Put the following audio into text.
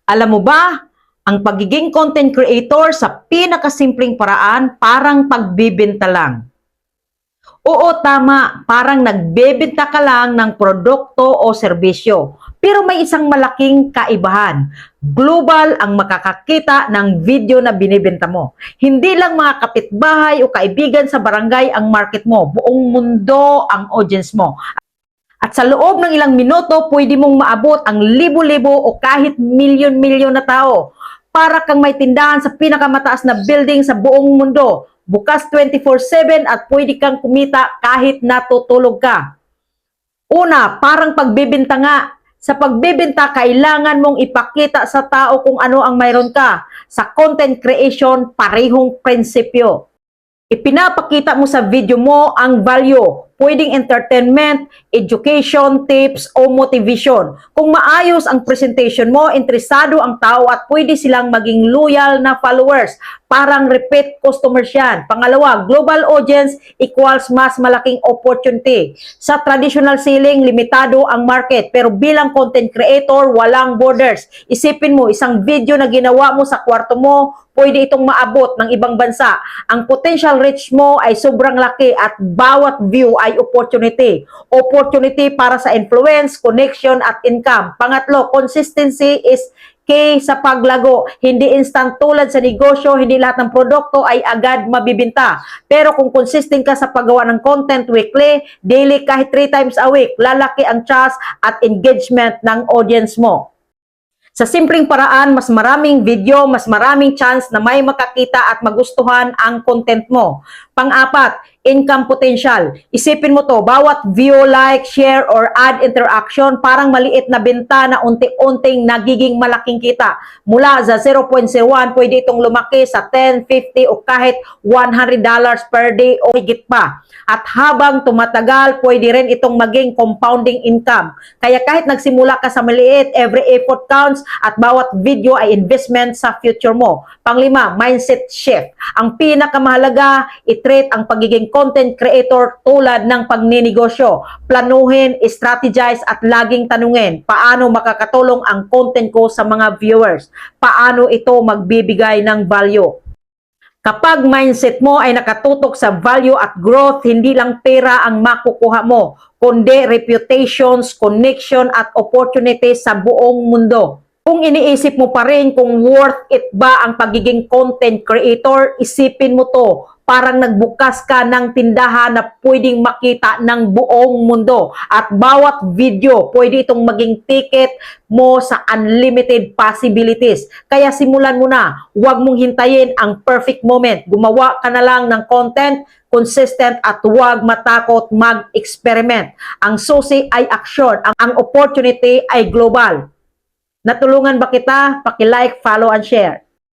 Alam mo ba, ang pagiging content creator sa pinakasimpleng paraan parang pagbibenta lang. Oo, tama, parang nagbebenta ka lang ng produkto o serbisyo. Pero may isang malaking kaibahan. Global ang makakakita ng video na binibenta mo. Hindi lang mga kapitbahay o kaibigan sa barangay ang market mo. Buong mundo ang audience mo. At sa loob ng ilang minuto, pwede mong maabot ang libo-libo o kahit milyon-milyon na tao. Para kang may tindahan sa pinakamataas na building sa buong mundo. Bukas 24/7 at pwede kang kumita kahit natutulog ka. Una, parang pagbibenta nga. Sa pagbibenta, kailangan mong ipakita sa tao kung ano ang mayroon ka. Sa content creation, parehong prinsipyo. Ipinapakita mo sa video mo ang value. Pwedeng entertainment, education, tips, o motivation. Kung maayos ang presentation mo, interesado ang tao at pwede silang maging loyal na followers. Parang repeat customers yan. Pangalawa, global audience equals mas malaking opportunity. Sa traditional selling, limitado ang market. Pero bilang content creator, walang borders. Isipin mo, isang video na ginawa mo sa kwarto mo, pwede itong maabot ng ibang bansa. Ang potential reach mo ay sobrang laki at bawat view ay opportunity. Opportunity para sa influence, connection at income. Pangatlo, consistency is key sa paglago. Hindi instant tulad sa negosyo, hindi lahat ng produkto ay agad mabibenta. Pero kung consistent ka sa paggawa ng content weekly, daily, kahit 3 times a week, lalaki ang trust at engagement ng audience mo. Sa simpleng paraan, mas maraming video, mas maraming chance na may makakita at magustuhan ang content mo. Pang-apat, income potential. Isipin mo to, bawat view, like, share, or ad interaction, parang maliit na benta na unti-unting nagiging malaking kita. Mula sa 0.01, pwede itong lumaki sa 10, 50, o kahit $100 per day o higit pa. At habang tumatagal, pwede rin itong maging compounding income. Kaya kahit nagsimula ka sa maliit, every effort counts at bawat video ay investment sa future mo. Panglima, mindset shift. Ang pinakamahalaga, i-treat ang pagiging content creator tulad ng pagninegosyo. Planuhin, strategize at laging tanungin, paano makakatulong ang content ko sa mga viewers? Paano ito magbibigay ng value? Kapag mindset mo ay nakatutok sa value at growth, hindi lang pera ang makukuha mo, kundi reputations, connection at opportunities sa buong mundo. Kung iniisip mo pa rin kung worth it ba ang pagiging content creator, isipin mo to. Parang nagbukas ka ng tindahan na pwedeng makita ng buong mundo. At bawat video, pwede itong maging ticket mo sa unlimited possibilities. Kaya simulan mo na. Huwag mong hintayin ang perfect moment. Gumawa ka na lang ng content, consistent at huwag matakot mag-experiment. Ang susi ay action. Ang opportunity ay global. Natulungan ba kita? Paki-like, follow, and share.